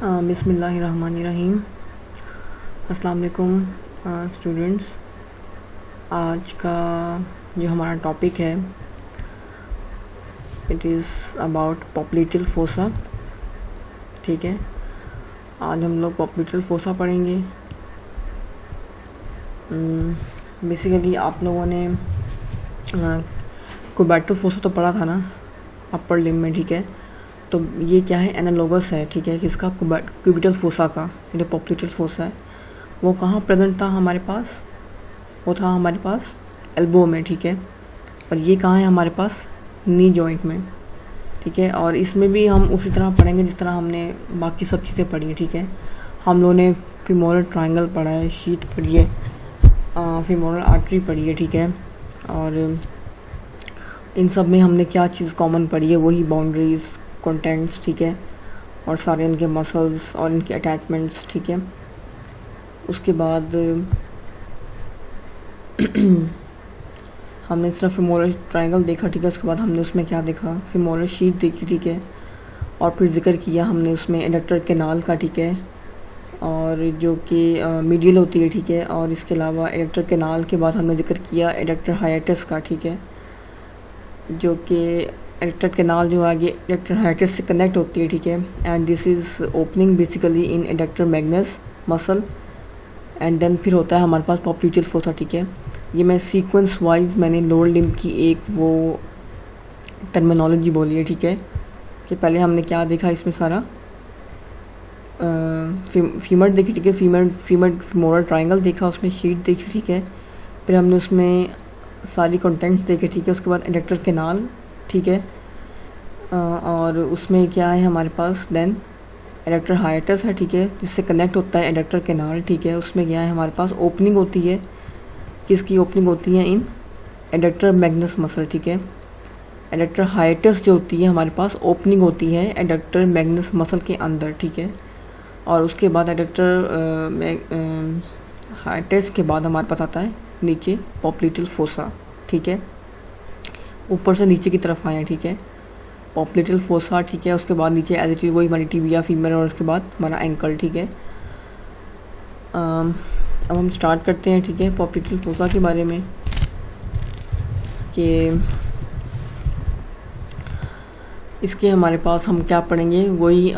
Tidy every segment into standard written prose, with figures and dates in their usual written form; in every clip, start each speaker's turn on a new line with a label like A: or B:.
A: बिस्मिल्लाहिर्रहमानिर्रहीम। अस्सलाम वालेकुम स्टूडेंट्स। आज का जो हमारा टॉपिक है इट इज़ अबाउट पॉप्लीटल फोसा। ठीक है, आज हम लोग पॉप्लीटल फोसा पढ़ेंगे। बेसिकली आप लोगों ने कुबैटल फोसा तो पढ़ा था ना अपर लिम्ब में। ठीक है, तो ये क्या है, एनालोगस है। ठीक है, किसका? क्यूबिटल फोसा का। जो पॉप्लीटल फोसा है वो कहाँ प्रेजेंट था हमारे पास? वो था हमारे पास एल्बो में। ठीक है, और ये कहाँ है हमारे पास? नी जॉइंट में। ठीक है, और इसमें भी हम उसी तरह पढ़ेंगे जिस तरह हमने बाकी सब चीज़ें पढ़ी है। ठीक है, हम लोगों ने फीमोरल ट्रायंगल पढ़ा है, शीट पढ़ी है, फीमोरल आर्टरी पढ़ी है। ठीक है, और इन सब में हमने क्या चीज़ कॉमन पढ़ी है? वही बाउंड्रीज, कंटेंट्स। ठीक है, और सारे इनके मसल्स और इनके अटैचमेंट्स। ठीक है, उसके बाद हमने सिर्फ फीमोरल ट्रायंगल देखा। ठीक है, उसके बाद हमने उसमें क्या देखा? फीमोरल शीट देखी। ठीक है, और फिर जिक्र किया हमने उसमें एडक्टर कैनाल का। ठीक है, और जो कि मीडियल होती है। ठीक है, और इसके अलावा एडक्टर कैनाल के बाद हमने जिक्र किया एडक्टर हाइएटस का। ठीक है, जो कि एडक्टर कैनाल जो आगे एडक्टर हाइएटस से कनेक्ट होती है। ठीक है, and this is opening basically in adductor magnus muscle, and then फिर होता है हमारे पास पॉप्लीटल फोसा। ठीक है, ये मैं सीक्वेंस वाइज मैंने लोअर लिम्ब की एक वो टर्मिनोलॉजी बोली है। ठीक है, कि पहले हमने क्या देखा इसमें सारा फीमर देखी। ठीक है, फीमोरल ट्रायंगल देखा, उसमें शीट देखी। ठीक है, फिर हमने उसमें सारी कंटेंट्स देखे। ठीक है, उसके बाद एडक्टर कैनाल। ठीक है, और उसमें क्या है हमारे पास? देन एडक्टर हाइएटस है। ठीक है, जिससे कनेक्ट होता है एडक्टर कैनाल। ठीक है, उसमें क्या है हमारे पास? ओपनिंग होती है। किसकी ओपनिंग होती है? इन एडक्टर मैग्नस मसल। ठीक है, एडक्टर हाइएटस जो होती है हमारे पास ओपनिंग होती है एडक्टर मैग्नस मसल के अंदर। ठीक है, और उसके बाद एडक्टर हाइएटस के बाद हमारे पास आता है नीचे पॉप्लीटल फोसा। ठीक है, ऊपर से नीचे की तरफ आए। ठीक है, पॉप्लीटल फोसा। ठीक है, उसके बाद नीचे एज इट इज़ वही हमारी टिबिया फीमर, और उसके बाद हमारा एंकल। ठीक है, अब हम स्टार्ट करते हैं। ठीक है, पॉप्लीटल फोसा के बारे में कि इसके हमारे पास हम क्या पढ़ेंगे वही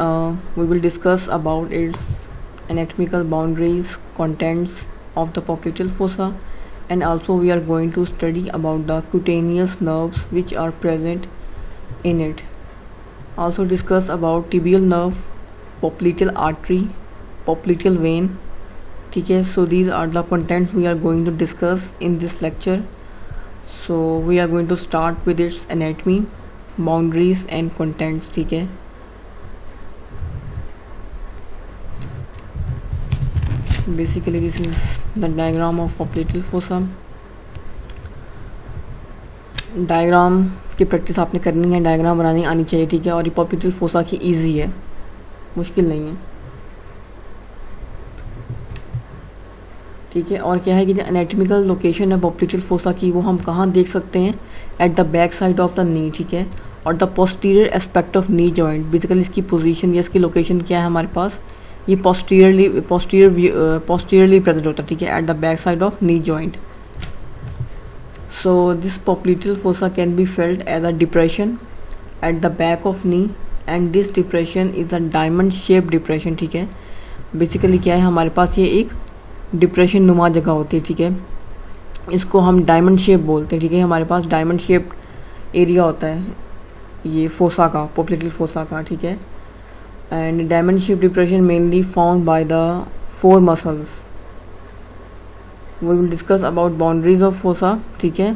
A: we will discuss about its anatomical boundaries, contents of the popliteal fossa, and also we are going to study about the cutaneous nerves which are present in it. Also discuss about tibial nerve, popliteal artery, popliteal vein. ठीक है, so these are the contents we are going to discuss in this lecture. So we are going to start with its anatomy, boundaries and contents. ठीक है, basically this is the diagram of popliteal fossa. Diagram की practice आपने करनी है, diagram बनानी आनी चाहिए। ठीक है, और ये पॉप्लीटल फोसा की इजी है, मुश्किल नहीं है। ठीक है, और क्या है कि जो एनाटॉमिकल लोकेशन है पॉप्लीटल फोसा की वो हम कहाँ देख सकते हैं? Eight the back side of the knee. ठीक है, और the posterior aspect of knee joint. Basically इसकी पोजीशन या इसकी लोकेशन क्या है हमारे पास? ये पोस्टीरियरली प्रेजेंट होता है। ठीक है, at the back side of knee joint. So this popliteal fossa can be felt as a depression at the back of knee, and this depression is a diamond shape depression. ठीक है, basically क्या है हमारे पास? ये एक depression नुमा जगह होती है। ठीक है, इसको हम डायमंड शेप बोलते हैं। ठीक है, हमारे पास डायमंड शेप एरिया होता है ये फोसा का, पॉप्लीटल फोसा का। ठीक है, and diamond shaped depression mainly found by the four muscles. We will discuss about boundaries of fossa. ठीक है,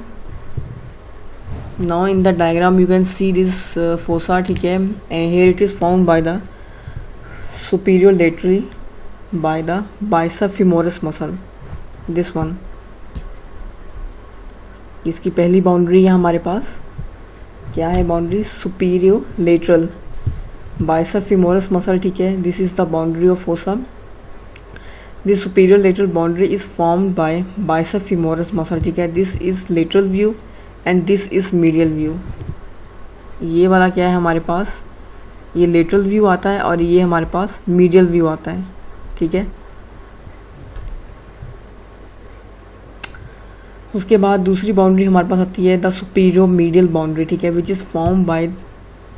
A: now in the diagram you can see this fossa. ठीक है, and here it is found by the superior laterally by the bicep femoris muscle, this one. इसकी पहली boundary है हमारे पास, क्या है boundary? Superior lateral bicep femoris muscle. ठीक है, this is the boundary of fossa. This superior lateral boundary is formed by bicep femoris muscle. ठीक है, this is lateral view and this is medial view. ये वाला क्या है हमारे पास? ये लेटरल व्यू आता है और ये हमारे पास मीडियल व्यू आता है, ठीक है। उसके बाद दूसरी बाउंड्री हमारे पास आती है द सुपीरियर मीडियल बाउंड्री, ठीक है, which is form by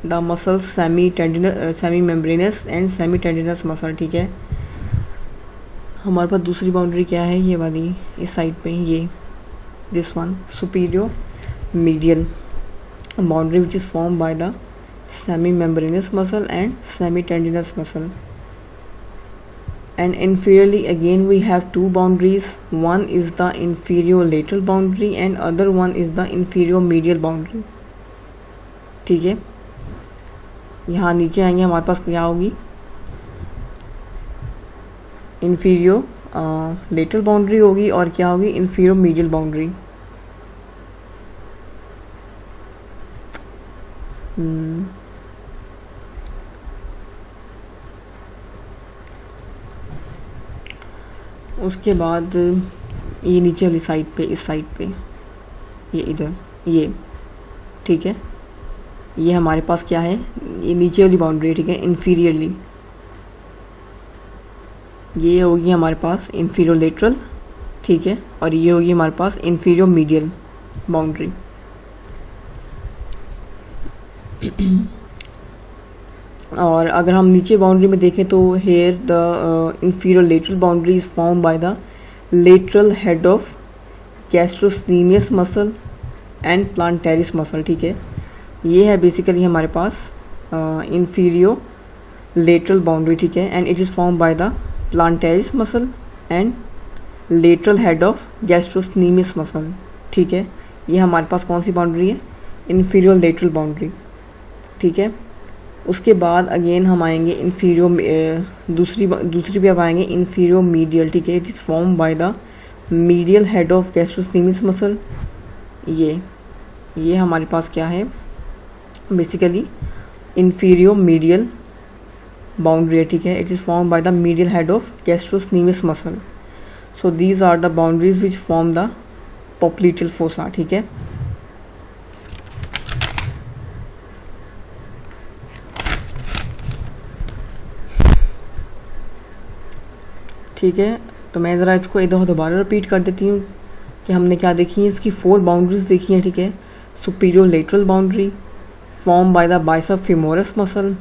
A: the muscles semi membranes and semi tendinous muscle, ठीक है। हमारे पास दूसरी बाउंड्री क्या है, ये वाली इस साइड पे, ये this one superior medial boundary which is form by the semi membranes muscle and semi tendinous muscle. And inferiorly again we have two boundaries. One is the inferior lateral boundary and other one is the inferior medial boundary. ठीक है, यहाँ नीचे आएंगे हमारे पास क्या होगी, inferior lateral boundary होगी और क्या होगी, inferior medial boundary. उसके बाद ये नीचे वाली साइड पे, इस साइड पे, ये इधर, ये ठीक है, ये हमारे पास क्या है, ये नीचे वाली बाउंड्री, ठीक है, इन्फीरियरली. ये होगी हमारे पास इन्फीरियर लेटरल, ठीक है, और ये होगी हमारे पास इन्फीरियर मीडियल बाउंड्री. और अगर हम नीचे बाउंड्री में देखें तो here the inferior lateral boundary is form by the lateral head of gastrocnemius muscle and plantaris muscle, ठीक है. ये है बेसिकली हमारे पास इंफीरियर लेटरल बाउंड्री, ठीक है, and it is form by the plantaris muscle and lateral head of gastrocnemius muscle, ठीक है. ये हमारे पास कौन सी बाउंड्री है, इंफीरियर लेटरल बाउंड्री, ठीक है. उसके बाद अगेन हम आएंगे इन्फीरियर, दूसरी भी अब आएंगे इन्फीरियर मीडियल, ठीक है. It is form by the medial head of gastrocnemius muscle. ये हमारे पास क्या है, बेसिकली इन्फीरियर मीडियल बाउंड्री है, ठीक है. It is form by the medial head of gastrocnemius muscle. So these are the boundaries which form the popliteal fossa, ठीक है. ठीक है, तो मैं ज़रा इसको इधर दोबारा रिपीट कर देती हूँ कि हमने क्या देखी है, इसकी 4 बाउंड्रीज देखी हैं, ठीक है. Superior lateral boundary form by the biceps femoris muscle,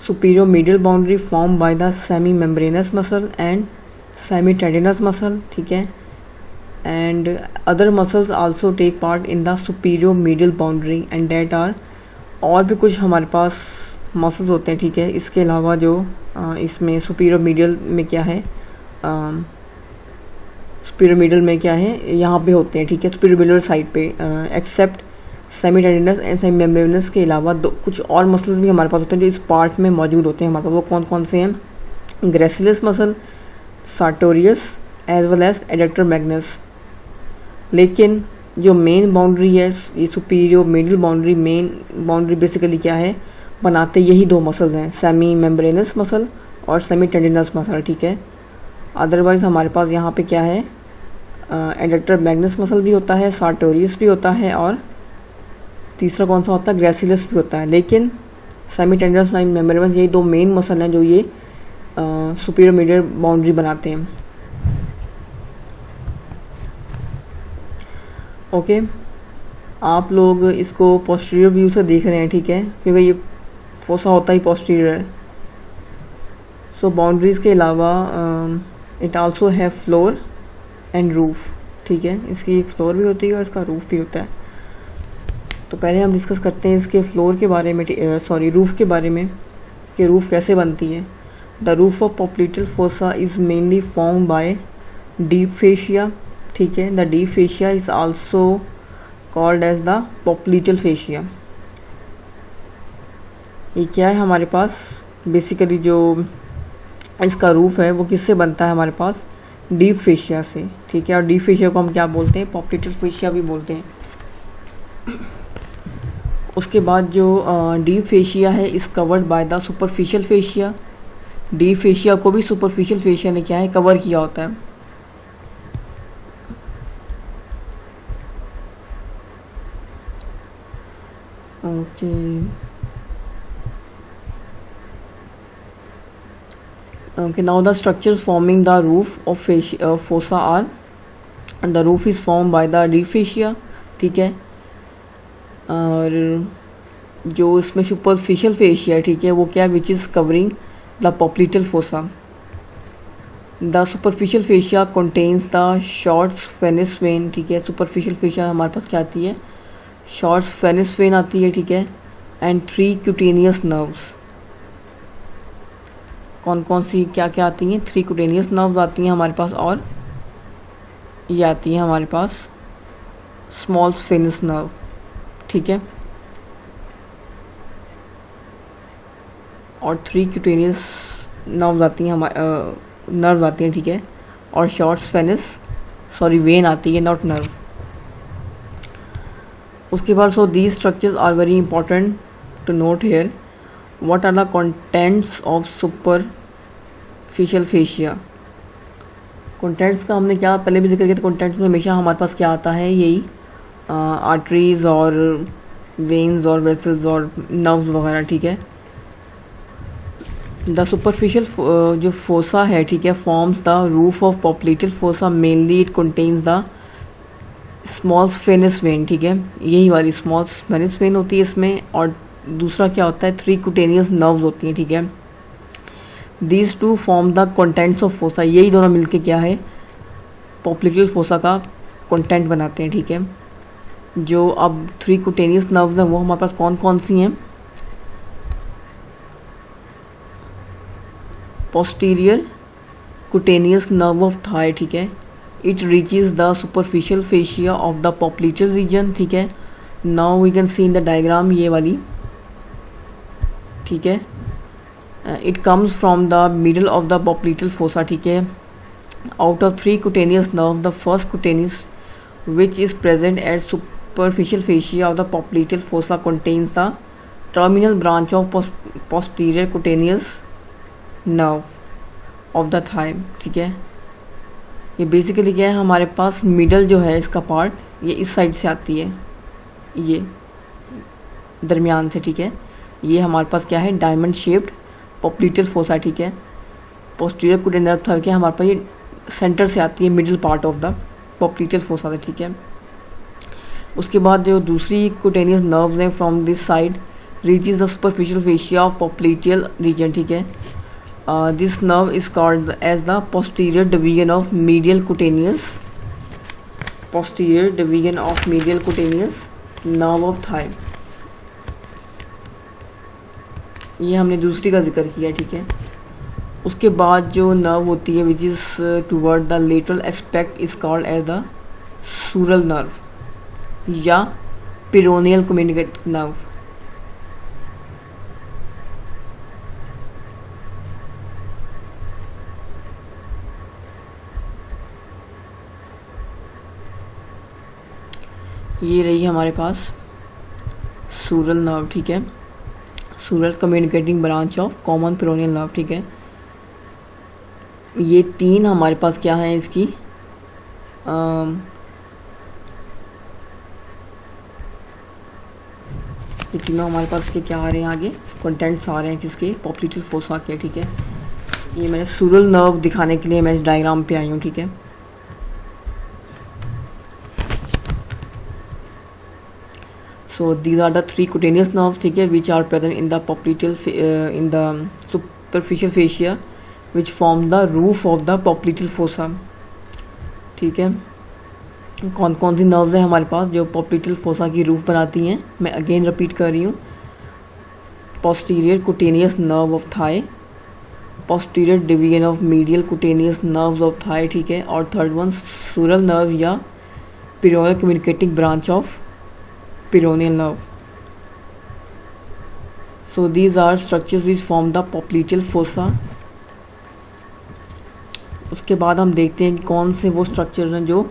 A: superior medial boundary form by the semi membranes muscle and semi tendinous muscle, ठीक है. And other muscles also take part in the superior medial boundary and that are, और भी कुछ हमारे पास muscles होते हैं, ठीक है. इसके अलावा जो इसमें सुपीरियर मीडियल में क्या है, सुपीरियर मीडियल में क्या है, यहाँ पे होते हैं, ठीक है, सुपीरियर मीडियल साइड पे, except semitendinosus and semimembranosus के अलावा कुछ और मसल्स भी हमारे पास होते हैं जो इस पार्ट में मौजूद होते हैं हमारे पास. वो कौन कौन से हैं, gracilis muscle, sartorius as well as adductor magnus. लेकिन जो मेन बाउंड्री है, ये superior medial boundary, main boundary basically क्या है, बनाते यही 2 मसल्स हैं, सेमी मेम्ब्रेनस मसल और सेमी टेंडिनस मसल, ठीक है. अदरवाइज हमारे पास यहाँ पे क्या है, एडक्टर मैग्नस मसल भी होता है, सार्टोरियस भी होता है, और तीसरा कौन सा होता है, ग्रेसिलिस भी होता है. लेकिन सेमी टेंडिनस मेम्ब्रेनस, यही 2 मेन मसल हैं जो ये सुपीरियर मीडियल बाउंड्री बनाते हैं. ओके, आप लोग इसको पोस्टीरियर व्यू से देख रहे हैं, ठीक है, क्योंकि ये फोसा होता ही पोस्टीरियर है. सो बाउंड्रीज के अलावा इट आल्सो है फ्लोर एंड रूफ, ठीक है. इसकी एक फ्लोर भी होती है और इसका रूफ भी होता है. तो पहले हम डिस्कस करते हैं इसके फ्लोर के बारे में, रूफ के बारे में, कि रूफ कैसे बनती है. The roof of popliteal fossa is mainly form by deep fascia, ठीक है. The deep fascia is also called as the popliteal fascia. ये क्या है हमारे पास, बेसिकली जो इसका रूफ है वो किससे बनता है हमारे पास, डीप फेशिया से, ठीक है. और डीप फेशिया को हम क्या बोलते हैं, पोप्लिटियल फेशिया भी बोलते हैं. उसके बाद जो डीप फेशिया है is covered by the superficial fascia. Deep fascia को भी सुपरफिशियल फेशिया ने क्या है, कवर किया होता है. Okay, Okay, now the structures forming the roof of fossa are, and the roof is formed by the deep fascia, ठीक है. और जो इसमें सुपरफिशियल फेशिया है, ठीक है, वो क्या, which is covering the popliteal fossa. The superficial fascia contains the short saphenous vein, ठीक है. सुपरफिशियल फेशिया हमारे पास क्या आती है, शॉर्ट्स फेनिस वेन आती है, ठीक है. And 3 cutaneous nerves. कौन कौन सी क्या क्या आती हैं, 3 क्यूटेनियस नर्व्स आती हैं हमारे पास, और ये आती है हमारे पास स्मॉल फेनिस नर्व, ठीक है. और 3 क्यूटेनियस नर्व्स आती हैं नर्व आती हैं, ठीक है. और शॉर्ट्स फेनिस वेन आती है, नॉट नर्व. उसके बाद so these structures are very important to note here. What are the contents of superficial fascia. Contents का हमने क्या पहले भी जिक्र किया था. कंटेंट्स में हमेशा हमारे पास क्या आता है, यही आर्टरीज और वेन्स और वेसल्स और नर्व्स वगैरह, ठीक है. द सुपरफिशियल जो फोसा है, ठीक है, forms the roof of popliteal fossa. Mainly it contains the small saphenous vein, ठीक है. यही वाली स्मॉल फेनिस वेन होती है इसमें. और दूसरा क्या होता है, 3 क्यूटेनियस नर्व्स होती हैं, ठीक है. These two form the contents of fossa. यही दोनों मिलके क्या है, पॉप्लिटल फोसा का कंटेंट बनाते हैं, ठीक है. जो अब 3 क्यूटेनियस नर्व्स हैं वो हमारे पास कौन कौन सी हैं. Posterior cutaneous nerve of thigh, ठीक है. It reaches the superficial fascia of the popliteal region, ठीक है. Now we can see in the diagram, ये वाली, ठीक है. It comes from the middle of the popliteal fossa, ठीक है. Out of 3 cutaneous nerve, the first cutaneous which is present at superficial fascia of the popliteal fossa contains the terminal branch of posterior cutaneous nerve of the thigh, ठीक है. ये basically क्या है, हमारे पास middle जो है इसका पार्ट, ये इस साइड से आती है, ये दरमियान से, ठीक है. ये हमारे पास क्या है, डायमंड शेप्ड पॉप्लिटल फोसा, ठीक है. पोस्टीरियर क्यूटेनियस नर्व था क्या, हमारे पास ये सेंटर से आती है, middle part of the popliteal fossa, ठीक है. उसके बाद जो दूसरी क्यूटेनियस नर्व्स हैं from this side reaches the superficial fascia of popliteal region, ठीक है. This nerve is called as the posterior division of medial cutaneous nerve of thigh. ये हमने दूसरी का जिक्र किया, ठीक है. उसके बाद जो नर्व होती है which is toward the lateral aspect is called as the sural nerve या पेरोनियल कम्युनिकेट नर्व. ये रही हमारे पास सूरल नर्व, ठीक है. Sural communicating branch of common peroneal nerve, ठीक है. ये 3 हमारे पास क्या है इसकी, ये तीनों हमारे पास के क्या आ रहे हैं, आगे कंटेंट्स आ रहे हैं किसके, पॉप्लिटल फोसा के, ठीक है. ये मैंने सूरल नर्व दिखाने के लिए मैं इस डायग्राम पे आई हूँ, ठीक है. So these are the 3 cutaneous nerves, ठीक है, which are present in the popliteal in the superficial fascia which form the roof of the popliteal fossa, ठीक है. कौन कौन सी नर्व्स हैं हमारे पास जो पॉप्लिटल फोसा की रूफ बनाती हैं, मैं अगेन रिपीट कर रही हूँ. Posterior cutaneous nerve of thigh, posterior division of medial cutaneous nerves of thigh, ठीक है. और थर्ड वन सूरल नर्व या peroneal communicating branch of peroneal nerve. So these are structures which form the popliteal fossa. उसके बाद हम देखते हैं कि कौन से वो स्ट्रक्चर्स हैं जो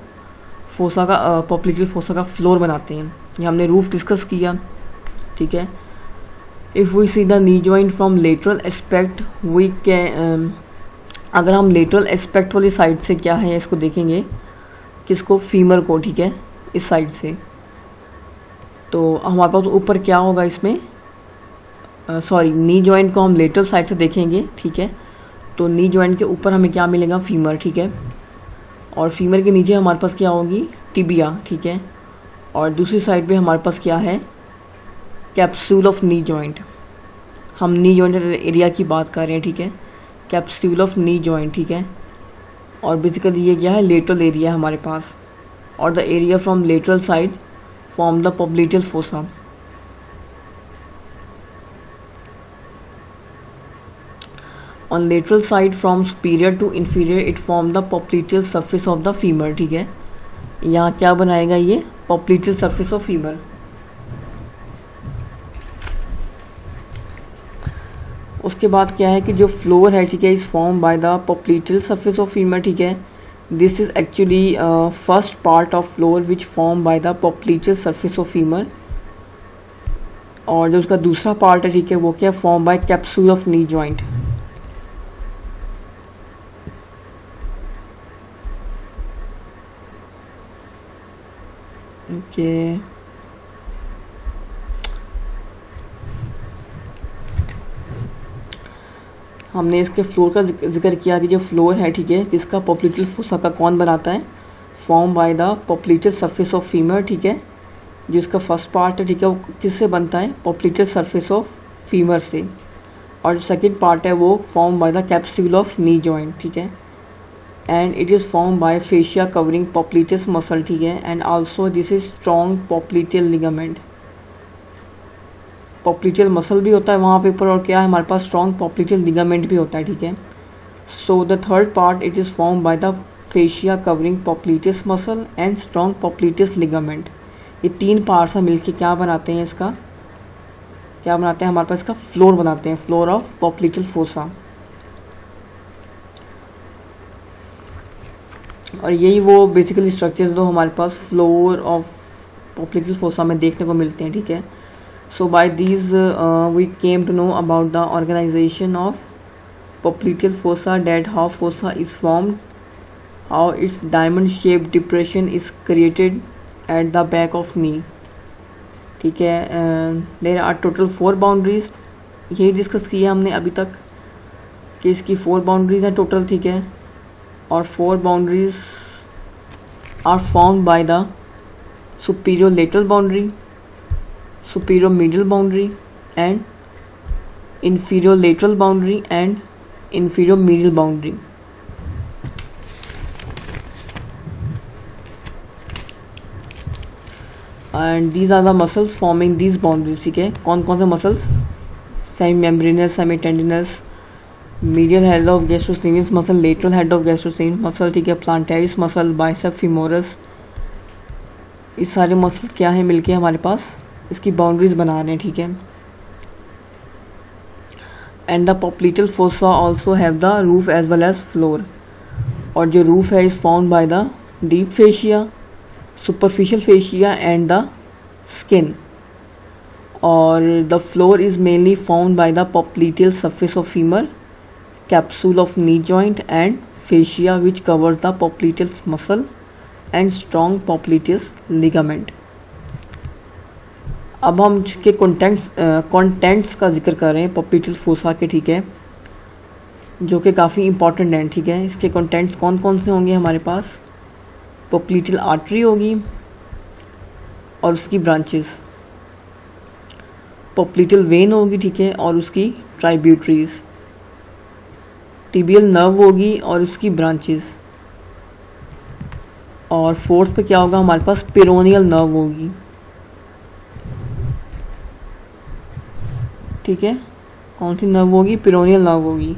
A: फोसा का पॉप्लिटल फोसा का फ्लोर बनाते हैं. ये हमने रूफ डिस्कस किया, ठीक है. If we see the knee joint from lateral aspect we can, अगर हम लेटरल एस्पेक्ट वाली साइड से क्या है इसको देखेंगे, किसको, फीमर को, ठीक है, इस साइड से, तो हमारे पास ऊपर क्या होगा इसमें, नी जॉइंट को हम लेटरल साइड से देखेंगे, ठीक है. तो नी जॉइंट के ऊपर हमें क्या मिलेगा, फीमर, ठीक है। और फीमर के नीचे हमारे पास क्या होगी, टिबिया, ठीक है। और दूसरी साइड पे हमारे पास क्या है, कैप्सूल ऑफ नी जॉइंट। हम नी जॉइंट एरिया की बात कर रहे हैं, ठीक है, कैप्सूल ऑफ नी जॉइंट, ठीक है। और बेसिकली ये क्या है, लेटरल एरिया है हमारे पास। और the area from lateral side form the popliteal fossa. On lateral side from superior to inferior it form the popliteal surface of the femur, ठीक है। यहाँ क्या बनाएगा ये, पोप्लिटियल सरफेस ऑफ फीमर। उसके बाद क्या है कि जो फ्लोर है, ठीक है, is form by the popliteal surface of femur, ठीक है। This is actually first part of floor which form by the popliteal surface of femur. और जो उसका दूसरा पार्ट है, ठीक है, वो क्या, form by capsule of knee joint. Okay, हमने इसके फ्लोर का जिक्र किया कि जो फ्लोर है, ठीक है, किसका, पोप्लिटियल फोसा का, कौन बनाता है, form by the popliteal surface of femur, ठीक है। जो इसका फर्स्ट पार्ट है, ठीक है, वो किससे बनता है, पोप्लिटियल सरफेस ऑफ फीमर से। और जो सेकंड पार्ट है वो form by the capsule of knee joint, ठीक है। And it is form by fascia covering popliteus muscle, ठीक है। And also this is strong popliteal ligament. Popliteal muscle भी होता है वहाँ पे ऊपर, और क्या है हमारे पास, स्ट्रॉन्ग पोप्लिटियल लिगामेंट भी होता है, ठीक है। So the third part it is form by the fascia covering popliteus muscle and strong popliteus ligament. ये तीन पार्ट्स हैं मिलके क्या बनाते हैं, इसका क्या बनाते हैं, हमारे पास इसका फ्लोर बनाते हैं, फ्लोर ऑफ पोप्लिटियल फोसा। और यही वो बेसिकली स्ट्रक्चर्स जो हमारे पास फ्लोर ऑफ पोप्लिटियल फोसा में देखने को मिलते हैं, ठीक है। So by these we came to know about the organization of popliteal fossa, that how fossa is formed, how its diamond shaped depression is created at the back of knee, ठीक है। there are total 4 boundaries, यही discuss किया हमने अभी तक कि इसकी 4 boundaries हैं टोटल, ठीक है। और 4 boundaries are formed by the superior lateral boundary, superior medial boundary and inferior lateral boundary and inferior medial boundary. And these are the muscles forming these boundaries, ठीक है। कौन कौन से muscles, semi membranous, semi tendinous, medial head of gastrocnemius muscle, lateral head of gastrocnemius muscle, ठीक है, प्लांटेरिस muscle, bicep फीमोरस, ये सारे muscle क्या है मिलके हमारे पास इसकी बाउंड्रीज बना रहे हैं, ठीक है। And the popliteal fossa also have the roof as well as floor. और जो रूफ है is formed by the deep fascia, superficial fascia and the skin. और the floor is mainly formed by the popliteal surface of femur, capsule of knee joint and fascia which cover the popliteal muscle and strong popliteus ligament. अब हम के contents का जिक्र कर रहे हैं popliteal fossa के, ठीक है, जो कि काफ़ी इंपॉर्टेंट हैं, ठीक है। इसके कंटेंट्स कौन कौन से होंगे हमारे पास, पोप्लिटियल आर्टरी होगी और उसकी ब्रांचेस, पोप्लिटियल वेन होगी, ठीक है, और उसकी ट्राइब्यूटरीज, टिबियल नर्व होगी और उसकी ब्रांचेस, और फोर्थ पे क्या होगा हमारे पास, पेरोनियल नर्व होगी, ठीक है। कौन सी नर्व होगी, पेरोनियल नर्व होगी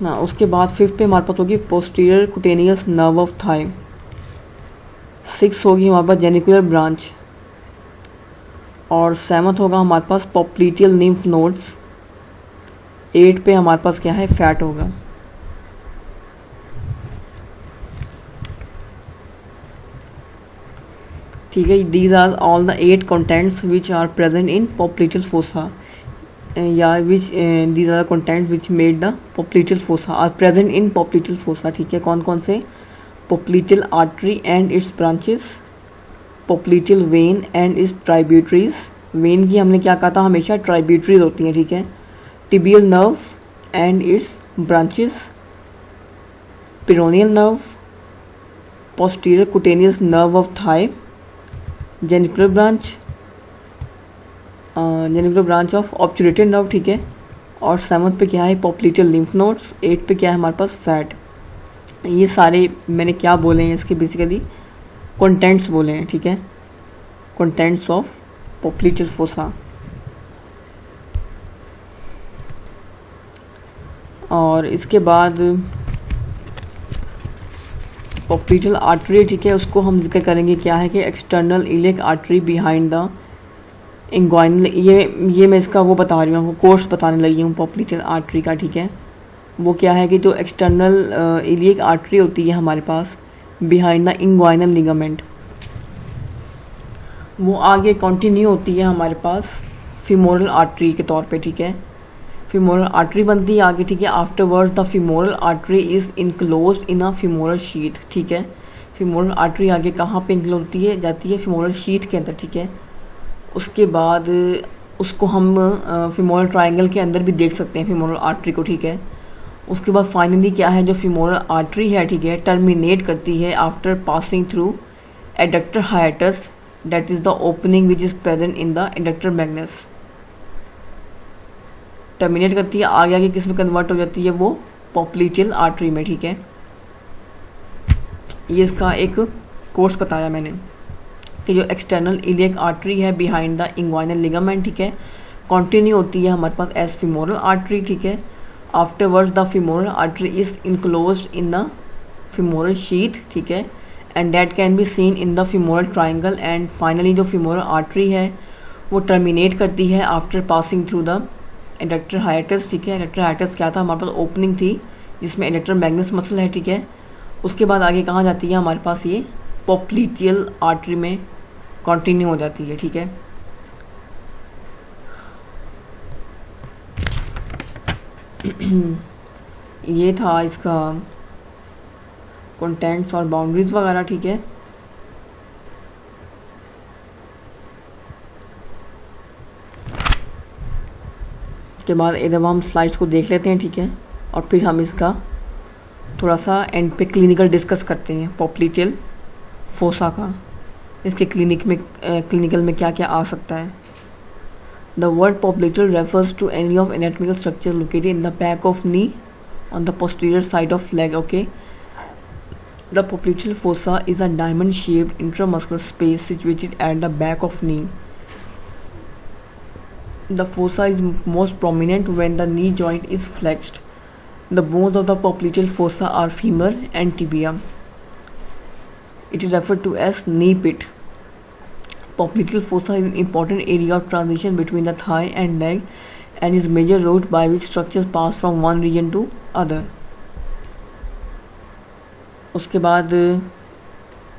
A: ना। उसके बाद फिफ्थ पे हमारे पास होगी posterior cutaneous nerve of Thai, 6 होगी हमारे पास जेनिकुलर ब्रांच, और 7th होगा हमारे पास पोप्लिटियल निम्फ नोड्स, 8 पे हमारे पास क्या है, फैट होगा। ठीक है, these are all the 8 contents which are present in popliteal fossa, या which these are the contents which made the popliteal fossa are present in popliteal fossa, ठीक है। कौन कौन से, popliteal artery and its branches, popliteal vein and its tributaries, vein की हमने क्या कहा था, हमेशा ट्राइब्यूटरीज होती हैं, ठीक है। Tibial nerve and its branches, peroneal nerve, posterior cutaneous nerve of thigh, genicular branch of obturator nerve, ठीक है। और 7th पे क्या है, पॉप्लिटियल लिम्फ नोड्स। 8 पे क्या है हमारे पास, फैट। ये सारे मैंने क्या बोले हैं इसके बेसिकली कंटेंट्स बोले हैं, ठीक है, कंटेंट्स ऑफ पॉप्लिटियल फोसा। और इसके बाद पॉप्लिटियल आर्टरी, ठीक है, उसको हम जिक्र करेंगे क्या है कि external iliac artery behind the inguinal. ये मैं इसका वो बता रही हूँ, वो कोर्स बताने लगी हूँ पॉप्लिटियल आर्टरी का, ठीक है। वो क्या है कि जो एक्सटर्नल इलियक आर्टरी होती है हमारे पास बिहाइंड द इंग्वाइनल लिगामेंट, वो आगे कंटिन्यू होती है हमारे पास फीमोरल आर्टरी के तौर पे, ठीक है। फीमोरल आर्टरी बनती है आगे, ठीक है। Afterwards the femoral artery is enclosed in a femoral sheath, ठीक है। फीमोरल आर्टरी आगे कहाँ पे इनक्लोज होती है, जाती है फीमोरल शीथ के अंदर, ठीक है। उसके बाद उसको हम फीमोरल ट्रायंगल के अंदर भी देख सकते हैं फीमोरल आर्टरी को, ठीक है। उसके बाद फाइनली क्या है, जो फीमोरल आर्टरी है, ठीक है, टर्मिनेट करती है after passing through adductor hiatus, that is the opening which is present in the adductor magnus. Terminate करती है आगे आगे किस में कन्वर्ट हो जाती है, वो पॉप्लिटियल आर्टरी में, ठीक है। ये इसका एक कोर्स बताया मैंने कि जो एक्सटर्नल इलियक आर्टरी है बिहाइंड द इंग्वाइनल लिगामेंट, ठीक है, कंटिन्यू होती है हमारे पास एज फीमोरल आर्टरी, ठीक है। Afterwards the femoral artery is enclosed in the femoral sheath, ठीक है, and that can be seen in the femoral triangle. And finally जो फीमोरल आर्टरी है वो टर्मिनेट करती है after passing through the adductor hiatus, ठीक है। एडक्टर हाइएटस क्या था, हमारे पास ओपनिंग थी जिसमें एडक्टर मैग्नस मसल है, ठीक है। उसके बाद आगे कहाँ जाती है हमारे पास, ये पॉप्लिटियल आर्टरी में कंटिन्यू हो जाती है, ठीक है। ये था इसका कंटेंट्स और बाउंड्रीज वगैरह, ठीक है। के बाद एकदम हम स्लाइड्स को देख लेते हैं, ठीक है, और फिर हम इसका थोड़ा सा एंड पे क्लिनिकल डिस्कस करते हैं पॉप्लिटियल फोसा का, इसके क्लिनिकल में क्या क्या आ सकता है। The word popliteal refers to any of anatomical structure located in the back of knee on the posterior side of leg, okay. The popliteal fossa is a diamond shaped intramuscular space situated at the back of knee. The fossa is most prominent when the knee joint is flexed. The bones of the popliteal fossa are femur and tibia. It is referred to as knee pit. Popliteal fossa is an important area of transition between the thigh and leg and is major route by which structures pass from one region to other. उसके बाद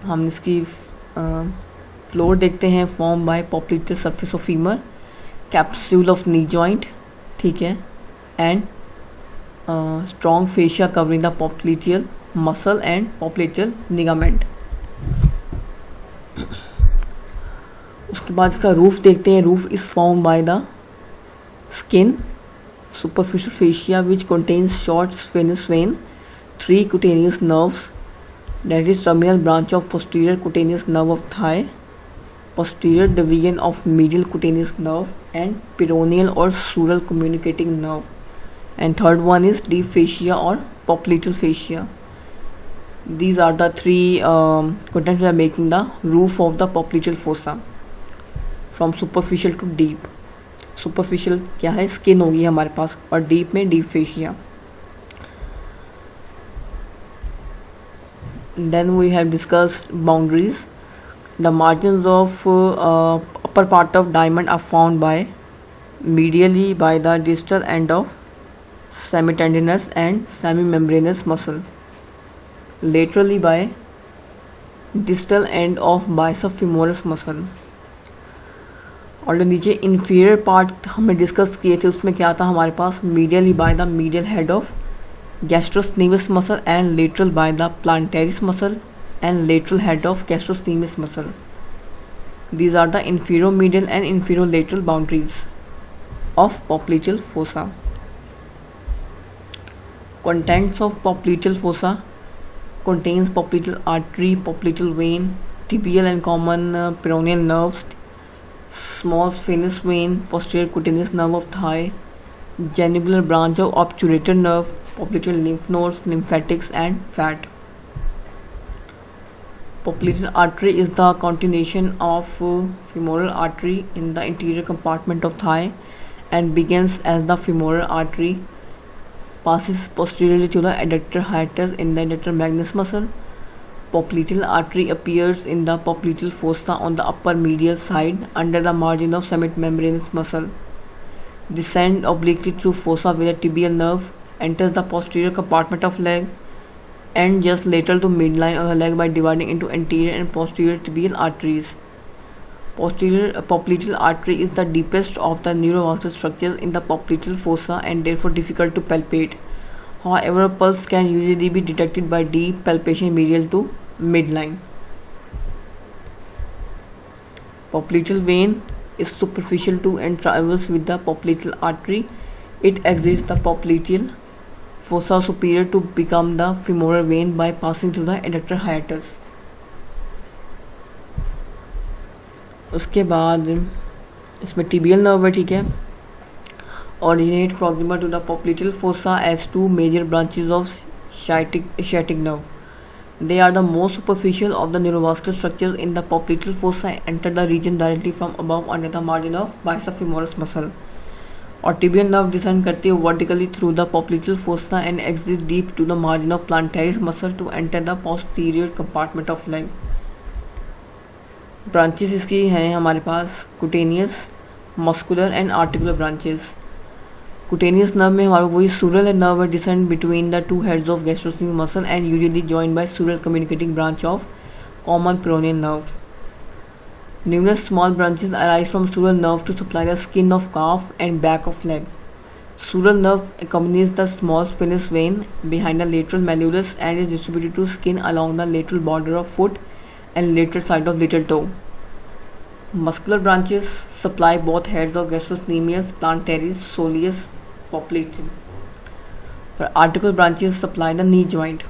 A: हम इसकी floor देखते हैं. Form by popliteal surface of femur, capsule of knee joint, ठीक है, and strong fascia covering the popliteal muscle and popliteal ligament. उसके बाद इसका रूफ देखते हैं. Roof is formed by the skin, superficial fascia which contains short venous vein, 3 cutaneous nerves, that is terminal branch of posterior cutaneous nerve of thigh, posterior division of medial cutaneous nerve and peroneal or sural communicating nerve, and third one is deep fascia or popliteal fascia. These are the three contents that are making the roof of the popliteal fossa from superficial to deep. Superficial क्या है, skin होगी हमारे पास, और deep में deep fascia. Then we have discussed boundaries. The margins of upper part of diamond are found by medially by the distal end of semitendinous and semimembranous muscle, laterally by distal end of biceps femoris muscle. और जो नीचे inferior part हमें discuss किए थे उसमें क्या था हमारे पास, medially by the medial head of gastrocnemius muscle and lateral by the plantaris muscle and lateral head of gastrocnemius muscle. These are the inferior-medial and inferior-lateral boundaries of popliteal fossa. Contents of popliteal fossa contains popliteal artery, popliteal vein, tibial and common peroneal nerves, small venous vein, posterior cutaneous nerve of thigh, genicular branch of obturator nerve, popliteal lymph nodes, lymphatics and fat. Popliteal artery is the continuation of femoral artery in the interior compartment of thigh and begins as the femoral artery, passes posteriorly to the adductor hiatus in the adductor magnus muscle. Popliteal artery appears in the popliteal fossa on the upper medial side under the margin of semimembranous muscle. Descend obliquely through fossa with a tibial nerve, enters the posterior compartment of leg, and just lateral to midline of the leg by dividing into anterior and posterior tibial arteries. Posterior popliteal artery is the deepest of the neurovascular structures in the popliteal fossa and therefore difficult to palpate. However, pulse can usually be detected by deep palpation medial to midline. Popliteal vein is superficial to and travels with the popliteal artery. It exits the popliteal fossa superior to become the femoral vein by passing through the adductor hiatus. उसके बाद इसमें tibial nerve है, ठीक है. Originate proximal to the popliteal fossa as two major branches of sciatic nerve. They are the most superficial of the neurovascular structures in the popliteal fossa and enter the region directly from above under the margin of bicep femoris muscle. और tibial nerve descend करती है vertically through the popliteal fossa and exit deep to the margin of plantaris muscle to enter the posterior compartment of leg. Branches इसकी हैं हमारे पास cutaneous, muscular and articular branches. Cutaneous nerve में हमारा वही sural nerve है descend between the two heads of gastrocnemius muscle and usually joined by sural communicating branch of common peroneal nerve. Numerous small branches arise from sural nerve to supply the skin of calf and back of leg. Sural nerve accompanies the small spinous vein behind the lateral malleolus and is distributed to skin along the lateral border of foot and lateral side of little toe. Muscular branches supply both heads of gastrocnemius, plantaris, soleus, popliteal. Articular branches supply the knee joint.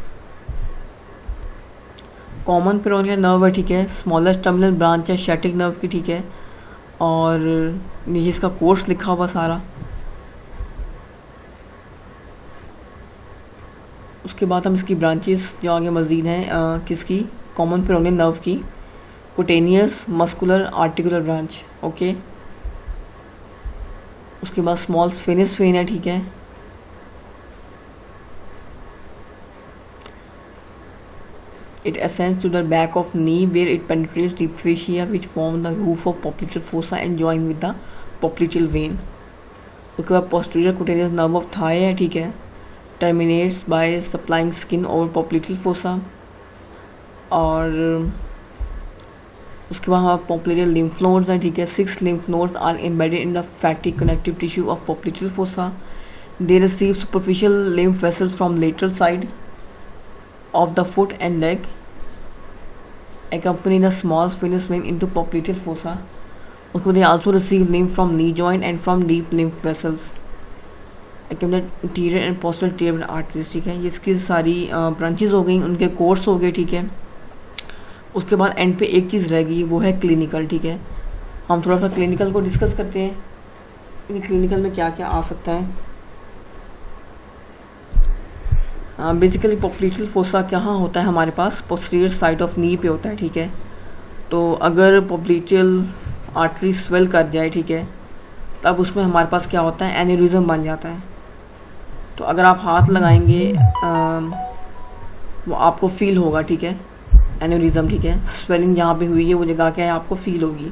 A: Common peroneal nerve है, ठीक है. Smallest terminal branch है sciatic nerve की, ठीक है. और नीचे इसका कोर्स लिखा हुआ सारा. उसके बाद हम इसकी ब्रांचेस जो आगे मज़ीद हैं किसकी, कॉमन पेरोनियल नर्व की, cutaneous, muscular, articular branch. Okay. उसके बाद स्मॉल स्फेनिस वेन है, ठीक है. It ascends to the back of knee where it penetrates deep fascia which form the roof of popliteal fossa and join with the popliteal vein. उसके बाद posterior cutaneous nerve of thigh है, ठीक है. Terminates by supplying skin over popliteal fossa. और उसके बाद हमारे popliteal lymph nodes हैं, ठीक है. 6 lymph nodes are embedded in the fatty connective tissue of popliteal fossa. They receive superficial lymph vessels from lateral side of the foot and leg, accompany the small venous vein into popliteal fossa. Also, they also receive lymph from knee joint and from deep lymph vessels. Accumulate anterior and posterior tibial arteries, ठीक है. ये इसकी सारी branches हो गई, उनके course हो गए, ठीक है. उसके बाद एंड पे एक चीज़ रह गई, वो है क्लिनिकल, ठीक है. हम थोड़ा सा क्लिनिकल को डिस्कस करते हैं कि क्लिनिकल में क्या क्या आ सकता है. बेसिकली पोप्लिटियल फोसा कहाँ होता है हमारे पास, पोस्टीरियर साइड ऑफ नी पे होता है, ठीक है. तो अगर पोप्लिटियल आर्टरी स्वेल कर जाए, ठीक है, तब उसमें हमारे पास क्या होता है, एन्यूरिज्म बन जाता है. तो अगर आप हाथ लगाएंगे वो आपको फील होगा, ठीक है, एन्यूरिज्म, ठीक है. स्वेलिंग जहाँ पे हुई है वो जगह क्या है आपको फील होगी.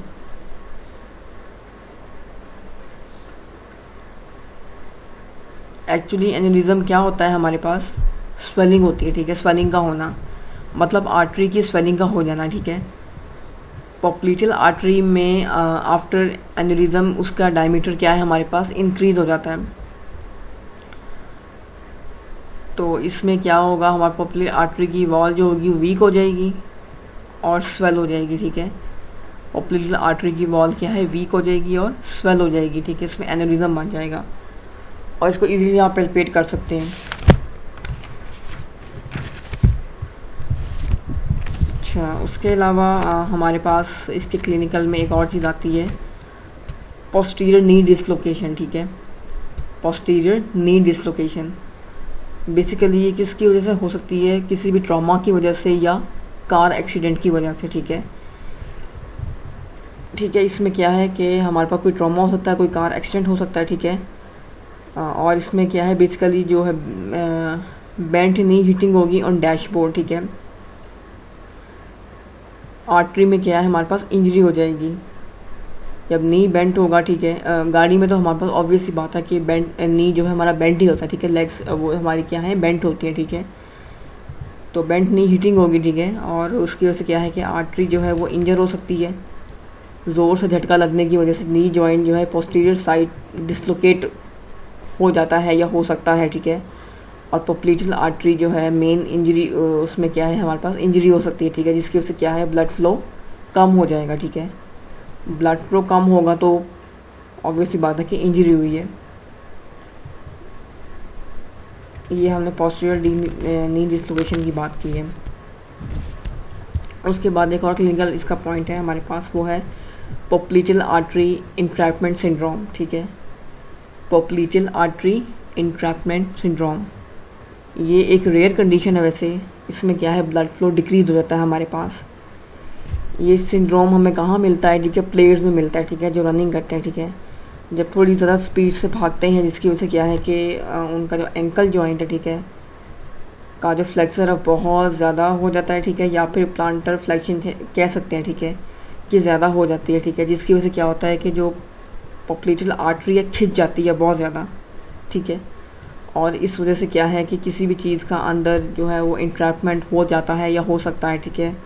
A: एक्चुअली एन्यूरिज्म क्या होता है हमारे पास, स्वेलिंग होती है, ठीक है. स्वेलिंग का होना मतलब आर्टरी की स्वेलिंग का हो जाना, ठीक है. पोप्लिटियल आर्टरी में आफ्टर एन्यूरिज्म उसका डायमीटर क्या है हमारे पास, इंक्रीज हो जाता है. तो इसमें क्या होगा, हमारे पोप्लिटियल आर्टरी की वॉल जो होगी वीक हो जाएगी और स्वेल हो जाएगी, ठीक है. पोप्लिटियल आर्टरी की वॉल क्या है, वीक हो जाएगी और स्वेल हो जाएगी, ठीक है. इसमें एन्यूरिज्म बन जाएगा और इसको इजीली आप पैल्पेट कर सकते हैं. अच्छा, उसके अलावा हमारे पास इसके क्लिनिकल में एक और चीज़ आती है, पोस्टीरियर नी डिसलोकेशन, ठीक है। पोस्टीरियर नी डिसलोकेशन बेसिकली ये किसकी वजह से हो सकती है, किसी भी ट्रॉमा की वजह से या कार एक्सीडेंट की वजह से, ठीक है। ठीक है, इसमें क्या है कि हमारे पास कोई ट्रॉमा हो सकता है, कोई कार एक्सीडेंट हो सकता है, ठीक है। और इसमें क्या है, बेसिकली जो है बेंट नी हिटिंग होगी ऑन डैशबोर्ड, ठीक है। आर्टरी में क्या है, हमारे पास इंजरी हो जाएगी जब नी बेंट होगा, ठीक है। गाड़ी में तो हमारे पास ऑब्वियस सी बात है कि बेंट नी जो है हमारा बेंट ही होता है, ठीक है। लेग्स वो हमारी क्या है, बेंट होती है, ठीक है। तो बेंट नी हिटिंग होगी, ठीक है। और उसकी वजह से क्या है कि आर्टरी जो है वो इंजर हो सकती है, ज़ोर से झटका लगने की वजह से नी जॉइंट जो है पोस्टीरियर साइड डिसलोकेट हो जाता है या हो सकता है, ठीक है। और पोप्लीटल आर्टरी जो है मेन इंजरी, उसमें क्या है हमारे पास इंजरी हो सकती है, ठीक है। जिसकी वजह से क्या है, ब्लड फ्लो कम हो जाएगा, ठीक है। ब्लड फ्लो कम होगा तो ऑब्वियसली बात है कि इंजरी हुई है। ये हमने पोस्टीरियर नी डिसलोकेशन की बात की है। उसके बाद एक और क्लिनिकल इसका पॉइंट है हमारे पास, वो है पोप्लीटल आर्टरी इंट्रैपमेंट सिंड्रोम, ठीक है। पोप्लीटल आर्टरी इंट्रैपमेंट सिंड्रोम ये एक रेयर कंडीशन है वैसे। इसमें क्या है, ब्लड फ्लो डिक्रीज हो जाता है हमारे पास। ये सिंड्रोम हमें कहाँ मिलता है, ठीक है, प्लेयर्स में मिलता है, ठीक है, जो रनिंग करते हैं, ठीक है। जब थोड़ी ज़्यादा स्पीड से भागते हैं, जिसकी वजह से क्या है कि उनका जो एंकल जॉइंट है, ठीक है, का जो फ्लेक्सर है बहुत ज़्यादा हो जाता है, ठीक है। या फिर प्लांटर फ्लेक्शन कह सकते हैं, ठीक है, कि ज़्यादा हो जाती है, ठीक है। जिसकी वजह से क्या होता है कि जो पोप्लीटल आर्टरी है खिंच जाती है बहुत ज़्यादा, ठीक है। और इस वजह से क्या है कि किसी भी चीज़ का अंदर जो है वो इंट्रैपमेंट हो जाता है या हो सकता है, ठीक है।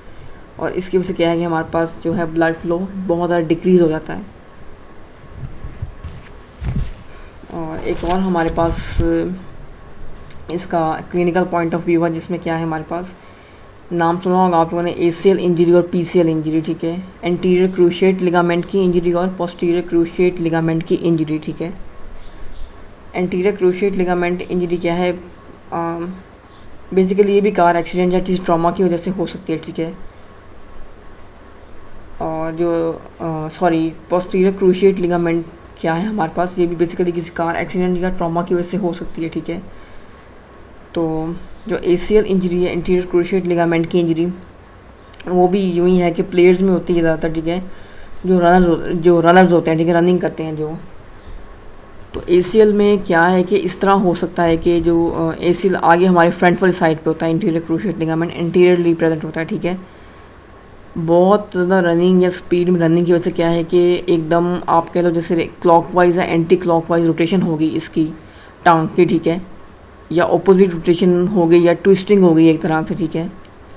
A: और इसकी वजह से क्या है कि हमारे पास जो है ब्लड फ्लो बहुत ज़्यादा डिक्रीज़ हो जाता है। और एक और हमारे पास इसका क्लिनिकल पॉइंट ऑफ व्यू है, जिसमें क्या है हमारे पास, नाम सुना होगा आप लोगों ने, ACL इंजरी और PCL इंजरी, ठीक है। एंटीरियर क्रूशिएट लिगामेंट की इंजरी और पोस्टीरियर क्रूशिएट लिगामेंट की इंजरी, ठीक है। एंटीरियर क्रूशिएट लिगामेंट इंजरी क्या है, बेसिकली ये भी कार एक्सीडेंट या किसी ट्रॉमा की वजह से हो सकती है, ठीक है। और जो पोस्टीरियर क्रूशिएट लिगामेंट क्या है हमारे पास, ये भी बेसिकली किसी कार एक्सीडेंट या ट्रॉमा की वजह से हो सकती है, ठीक है। तो जो ACL इंजरी है, एंटीरियर क्रूशिएट लिगामेंट की इंजरी, वो भी यूँ ही है कि प्लेयर्स में होती है ज़्यादातर, ठीक है। जो रनर्स होते हैं, ठीक है, रनिंग करते हैं जो। तो ACL में क्या है कि इस तरह हो सकता है कि जो ACL आगे हमारे फ्रंट वाली साइड पे होता है, interior cruciate ligament anteriorly present होता है, ठीक है। बहुत ज़्यादा रनिंग या स्पीड में रनिंग की वजह से क्या है कि एकदम आप कह लो जैसे क्लॉकवाइज या एंटी क्लॉकवाइज रोटेशन होगी इसकी टांग की, ठीक है, या ऑपोजिट रोटेशन हो गई या ट्विस्टिंग हो गई एक तरह से, ठीक है।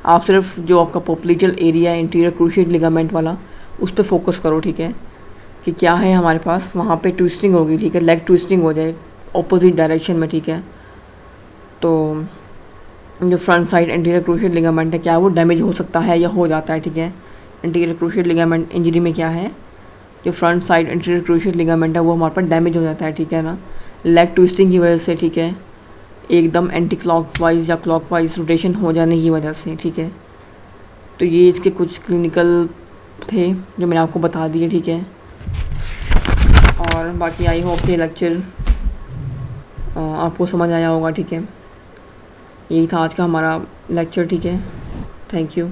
A: आप सिर्फ जो आपका पोप्लीटल एरिया है इंटीरियर क्रूशिएट लिगामेंट वाला, उस पर फोकस करो, ठीक है, कि क्या है हमारे पास वहाँ पे ट्विस्टिंग होगी, ठीक है, लेग ट्विस्टिंग हो जाए ऑपोजिट डायरेक्शन में, ठीक है। तो जो front side anterior cruciate ligament है, क्या वो डैमेज हो सकता है या हो जाता है, ठीक है। एंटीरियर क्रूशिएट लिगामेंट इंजरी में क्या है, जो front side anterior cruciate ligament है वो हमारे पास डैमेज हो जाता है, ठीक है ना, लेग ट्विस्टिंग की वजह से, ठीक है, एकदम एंटी क्लॉकवाइज या क्लॉकवाइज रोटेशन हो जाने की वजह से, ठीक है। तो ये इसके कुछ क्लिनिकल थे जो मैंने आपको बता दिए, ठीक है। और बाकी आई होप ये लेक्चर आपको समझ आया होगा, ठीक है। यही था आज का हमारा लेक्चर, ठीक है। Thank you.